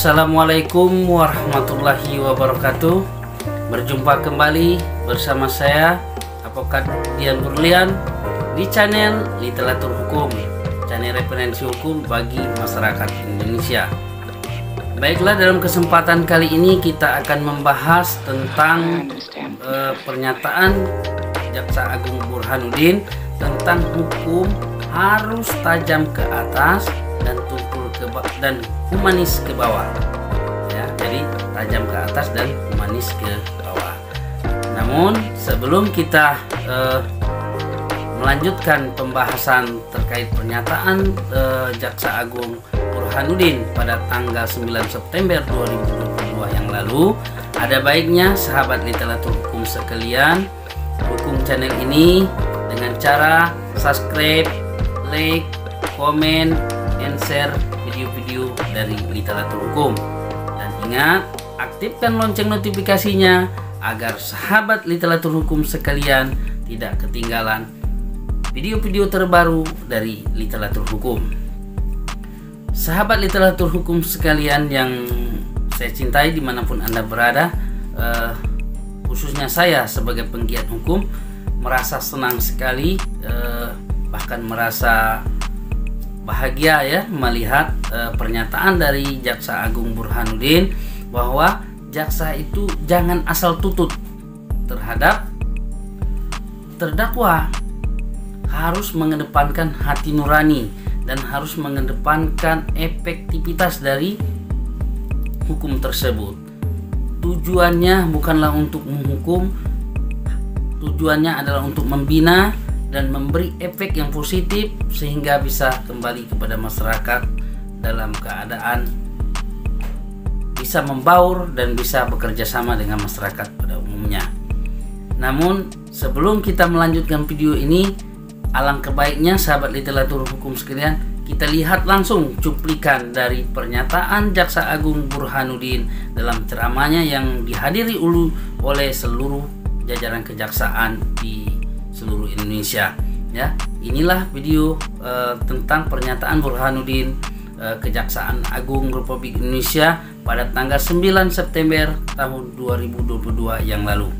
Assalamualaikum warahmatullahi wabarakatuh. Berjumpa kembali bersama saya Advokat Dian Berlian di channel Literatur Hukum, channel referensi hukum bagi masyarakat Indonesia. Baiklah, dalam kesempatan kali ini kita akan membahas tentang pernyataan Jaksa Agung Burhanuddin tentang hukum harus tajam ke atas dan tumpul ke dan humanis ke bawah. Ya, jadi tajam ke atas dan humanis ke bawah. Namun sebelum kita melanjutkan pembahasan terkait pernyataan Jaksa Agung Burhanuddin pada tanggal 9 September 2022 yang lalu, ada baiknya sahabat literatur hukum sekalian dukung channel ini dengan cara subscribe, like, komen, and share video-video dari literatur hukum. Dan ingat, aktifkan lonceng notifikasinya agar sahabat literatur hukum sekalian tidak ketinggalan video-video terbaru dari literatur hukum. Sahabat literatur hukum sekalian yang saya cintai dimanapun Anda berada, khususnya saya sebagai penggiat hukum merasa senang sekali, bahkan merasa bahagia ya melihat pernyataan dari Jaksa Agung Burhanuddin bahwa jaksa itu jangan asal tutut terhadap terdakwa, harus mengedepankan hati nurani dan harus mengedepankan efektivitas dari hukum tersebut. Tujuannya bukanlah untuk menghukum, tujuannya adalah untuk membina dan memberi efek yang positif sehingga bisa kembali kepada masyarakat dalam keadaan bisa membaur dan bisa bekerja sama dengan masyarakat pada umumnya. Namun sebelum kita melanjutkan video ini, alangkah baiknya sahabat literatur hukum sekalian kita lihat langsung cuplikan dari pernyataan Jaksa Agung Burhanuddin dalam ceramahnya yang dihadiri oleh seluruh jajaran kejaksaan di seluruh Indonesia. Ya, inilah video tentang pernyataan Burhanuddin, Kejaksaan Agung Republik Indonesia pada tanggal 9 September tahun 2022 yang lalu.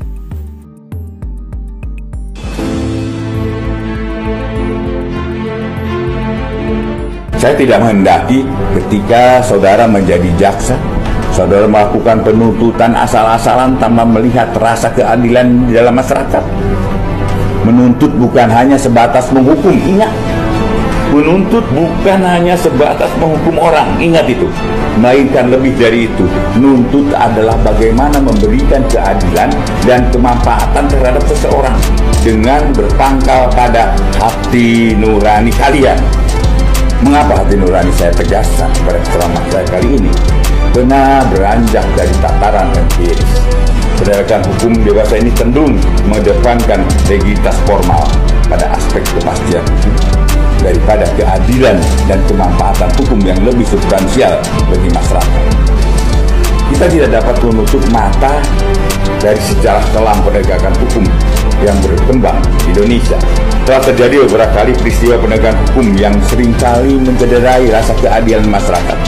Saya tidak menghendaki ketika saudara menjadi jaksa, saudara melakukan penuntutan asal-asalan tanpa melihat rasa keadilan di dalam masyarakat. Menuntut bukan hanya sebatas menghukum, ingat. Menuntut bukan hanya sebatas menghukum orang, ingat itu. Melainkan lebih dari itu. Menuntut adalah bagaimana memberikan keadilan dan kemanfaatan terhadap seseorang dengan berpangkal pada hati nurani kalian. Mengapa hati nurani saya tegaskan pada ceramah saya kali ini? Karena beranjak dari tataran empiris. Penegakan hukum dewasa ini cenderung mengedepankan legalitas formal pada aspek kepastian hukum daripada keadilan dan kemanfaatan hukum yang lebih substansial bagi masyarakat. Kita tidak dapat menutup mata dari sejarah kelam penegakan hukum yang berkembang di Indonesia. Telah terjadi beberapa kali peristiwa penegakan hukum yang seringkali mencederai rasa keadilan masyarakat.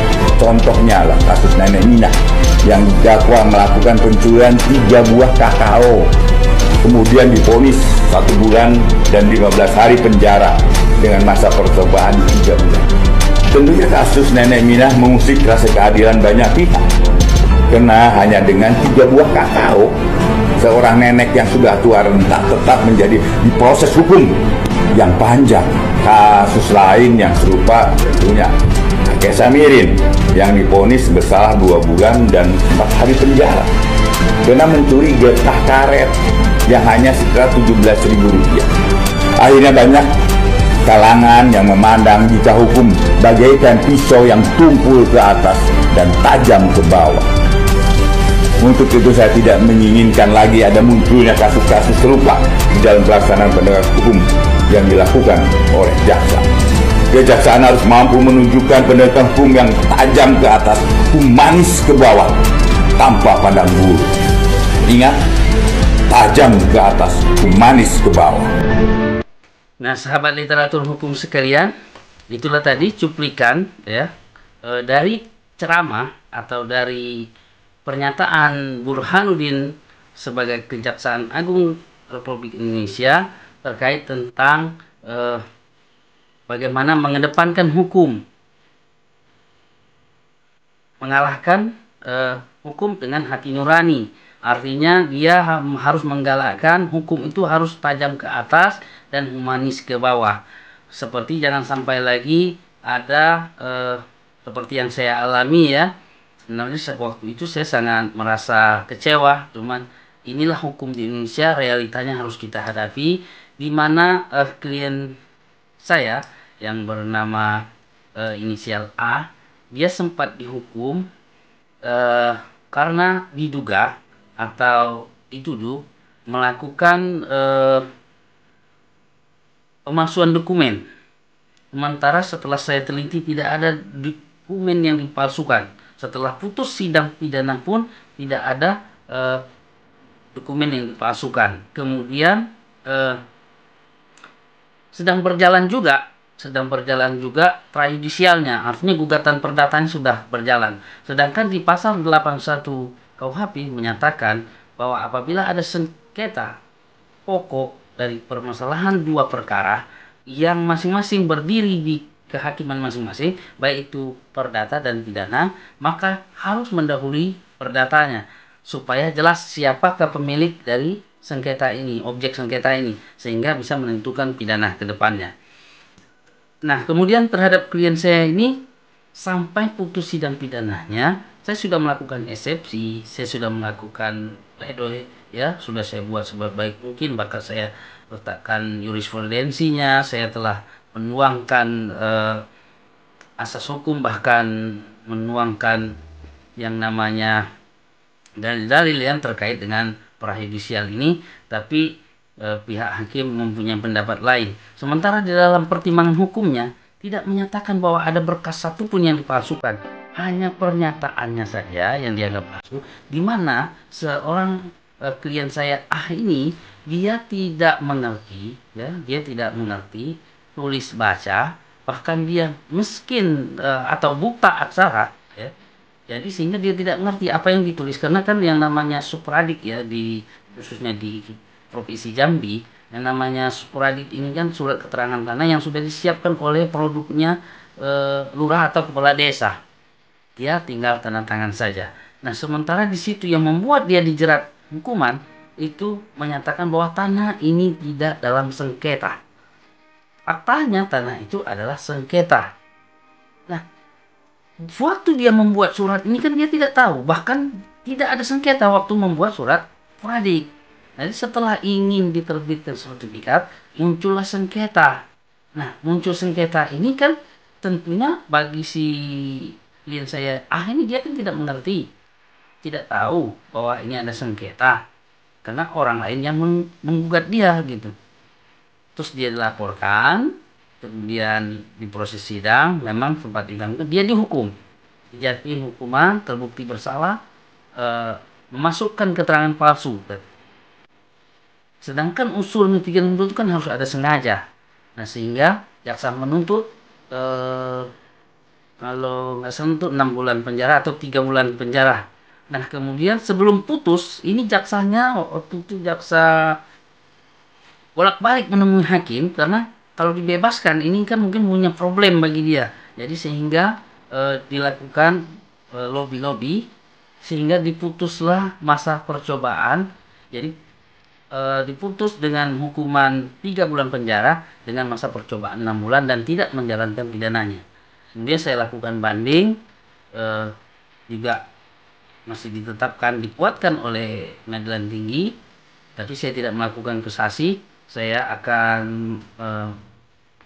Contohnya adalah kasus Nenek Minah yang didakwa melakukan pencurian 3 buah kakao, kemudian divonis 1 bulan dan 15 hari penjara dengan masa percobaan 3 bulan. Tentunya kasus Nenek Minah mengusik rasa keadilan banyak pihak, karena hanya dengan 3 buah kakao seorang nenek yang sudah tua renta tetap menjadi diproses hukum yang panjang. Kasus lain yang serupa tentunya kakek Samirin yang divonis bersalah 2 bulan dan 4 hari penjara karena mencuri getah karet yang hanya sekitar Rp17.000. Akhirnya banyak kalangan yang memandang jika hukum bagaikan pisau yang tumpul ke atas dan tajam ke bawah. Untuk itu saya tidak menginginkan lagi ada munculnya kasus-kasus serupa di dalam pelaksanaan penegakan hukum yang dilakukan oleh jaksa. Kejaksaan harus mampu menunjukkan penegakan hukum yang tajam ke atas, humanis ke bawah, tanpa pandang bulu. Ingat, tajam ke atas, humanis ke bawah. Nah, sahabat literatur hukum sekalian, itulah tadi cuplikan ya dari ceramah atau dari pernyataan Burhanuddin sebagai Kejaksaan Agung Republik Indonesia terkait tentang bagaimana mengedepankan hukum, mengalahkan hukum dengan hati nurani. Artinya dia harus menggalakkan hukum itu harus tajam ke atas dan humanis ke bawah. Seperti jangan sampai lagi ada seperti yang saya alami ya. Sebenarnya waktu itu saya sangat merasa kecewa. Cuman inilah hukum di Indonesia, realitanya harus kita hadapi. Di mana klien saya yang bernama inisial A, dia sempat dihukum karena diduga atau dituduh melakukan pemalsuan dokumen. Sementara setelah saya teliti tidak ada dokumen yang dipalsukan. Setelah putus sidang pidana pun tidak ada dokumen yang dipalsukan. Kemudian sedang berjalan juga prajudisialnya, artinya gugatan perdatanya sudah berjalan. Sedangkan di pasal 81 KUHP menyatakan bahwa apabila ada sengketa pokok dari permasalahan dua perkara yang masing-masing berdiri di kehakiman masing-masing, baik itu perdata dan pidana, maka harus mendahului perdatanya supaya jelas siapakah pemilik dari sengketa ini, objek sengketa ini, sehingga bisa menentukan pidana ke depannya. Nah, kemudian terhadap klien saya ini sampai putus sidang pidananya, saya sudah melakukan eksepsi, saya sudah melakukan pledoi, ya, sudah saya buat sebaik mungkin, bahkan saya letakkan jurisprudensinya, saya telah menuangkan asas hukum, bahkan menuangkan yang namanya dalil-dalil yang terkait dengan prajudisial ini, tapi pihak hakim mempunyai pendapat lain. Sementara di dalam pertimbangan hukumnya tidak menyatakan bahwa ada berkas satupun yang dipalsukan, hanya pernyataannya saja yang dianggap palsu, di mana seorang klien saya ini dia tidak mengerti, ya, dia tidak mengerti tulis baca, bahkan dia miskin atau buta aksara, ya. Jadi sehingga dia tidak mengerti apa yang ditulis, karena kan yang namanya supradik ya, di khususnya di Provinsi Jambi, yang namanya supradik ini kan surat keterangan tanah yang sudah disiapkan oleh produknya lurah atau kepala desa. Dia tinggal tanda tangan saja. Nah, sementara di situ yang membuat dia dijerat hukuman itu menyatakan bahwa tanah ini tidak dalam sengketa. Faktanya tanah itu adalah sengketa. Nah, waktu dia membuat surat ini kan dia tidak tahu, bahkan tidak ada sengketa waktu membuat surat pradik. Jadi setelah ingin diterbitkan sertifikat, muncullah sengketa. Nah, muncul sengketa ini kan tentunya bagi si klien saya ini dia kan tidak mengerti, tidak tahu bahwa ini ada sengketa, karena orang lain yang menggugat dia gitu. Terus dia dilaporkan, kemudian di proses sidang memang sempat dia dihukum, dijatuhi hukuman, terbukti bersalah, memasukkan keterangan palsu. Sedangkan usul mitigasi menuntut kan harus ada sengaja. Nah, sehingga jaksa menuntut kalau nggak salah untuk 6 bulan penjara atau 3 bulan penjara. Nah, kemudian sebelum putus, ini jaksanya waktu itu jaksa bolak-balik menemui hakim, karena kalau dibebaskan ini kan mungkin punya problem bagi dia. Jadi sehingga dilakukan lobby sehingga diputuslah masa percobaan. Jadi diputus dengan hukuman 3 bulan penjara dengan masa percobaan 6 bulan dan tidak menjalankan pidananya. Kemudian saya lakukan banding, juga masih ditetapkan, dikuatkan oleh pengadilan tinggi, tapi saya tidak melakukan kasasi. Saya akan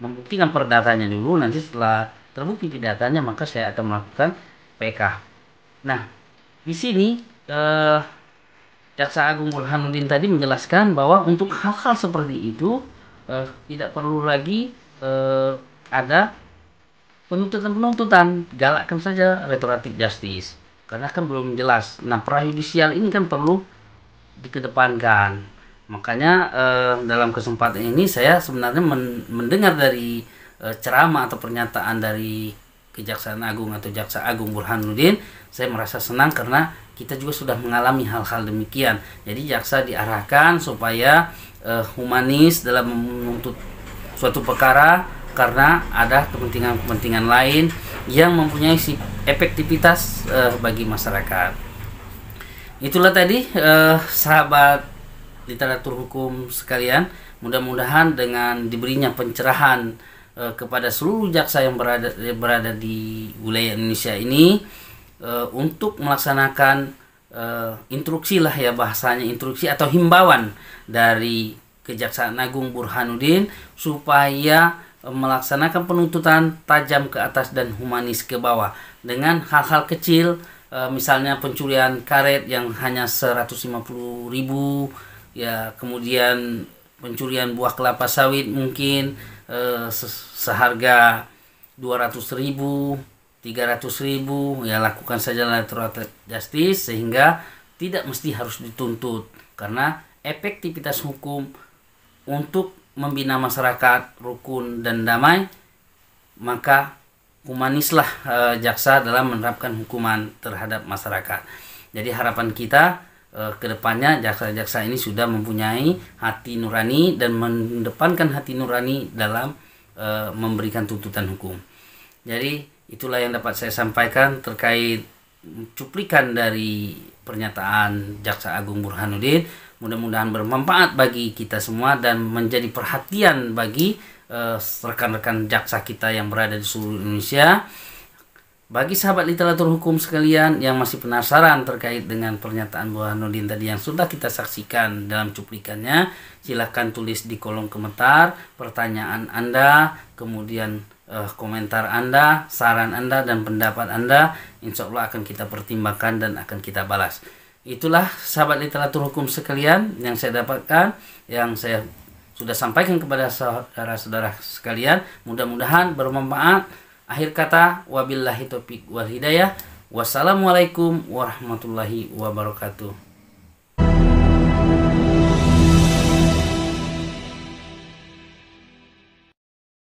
membuktikan perdatanya dulu, nanti setelah terbukti perdatanya maka saya akan melakukan PK. Nah, di sini Jaksa Agung Burhanuddin tadi menjelaskan bahwa untuk hal-hal seperti itu tidak perlu lagi ada penuntutan, galakkan saja restoratif justice, karena kan belum jelas. Nah, prajudisial ini kan perlu dikedepankan. Makanya dalam kesempatan ini saya sebenarnya mendengar dari ceramah atau pernyataan dari Kejaksaan Agung atau Jaksa Agung Burhanuddin, saya merasa senang karena kita juga sudah mengalami hal-hal demikian. Jadi jaksa diarahkan supaya humanis dalam menuntut suatu perkara karena ada kepentingan-kepentingan lain yang mempunyai efektivitas bagi masyarakat. Itulah tadi sahabat literatur hukum sekalian, mudah-mudahan dengan diberinya pencerahan kepada seluruh jaksa yang berada di wilayah Indonesia ini untuk melaksanakan instruksi lah ya, bahasanya instruksi atau himbauan dari Kejaksaan Agung Burhanuddin supaya melaksanakan penuntutan tajam ke atas dan humanis ke bawah dengan hal-hal kecil, misalnya pencurian karet yang hanya 150.000 ya, kemudian pencurian buah kelapa sawit mungkin seharga 200.000, 300.000, ya lakukan saja restoratif justice sehingga tidak mesti harus dituntut, karena efektivitas hukum untuk membina masyarakat rukun dan damai, maka humanislah jaksa dalam menerapkan hukuman terhadap masyarakat. Jadi harapan kita kedepannya jaksa-jaksa ini sudah mempunyai hati nurani dan mendepankan hati nurani dalam memberikan tuntutan hukum. Jadi itulah yang dapat saya sampaikan terkait cuplikan dari pernyataan Jaksa Agung Burhanuddin. Mudah-mudahan bermanfaat bagi kita semua dan menjadi perhatian bagi rekan-rekan jaksa kita yang berada di seluruh Indonesia. Bagi sahabat literatur hukum sekalian yang masih penasaran terkait dengan pernyataan Burhanuddin tadi yang sudah kita saksikan dalam cuplikannya, silahkan tulis di kolom komentar pertanyaan Anda, kemudian komentar Anda, saran Anda, dan pendapat Anda. Insya Allah akan kita pertimbangkan dan akan kita balas. Itulah sahabat literatur hukum sekalian yang saya dapatkan, yang saya sudah sampaikan kepada saudara-saudara sekalian. Mudah-mudahan bermanfaat. Akhir kata, wabillahi taufiq wal hidayah. Wassalamualaikum warahmatullahi wabarakatuh.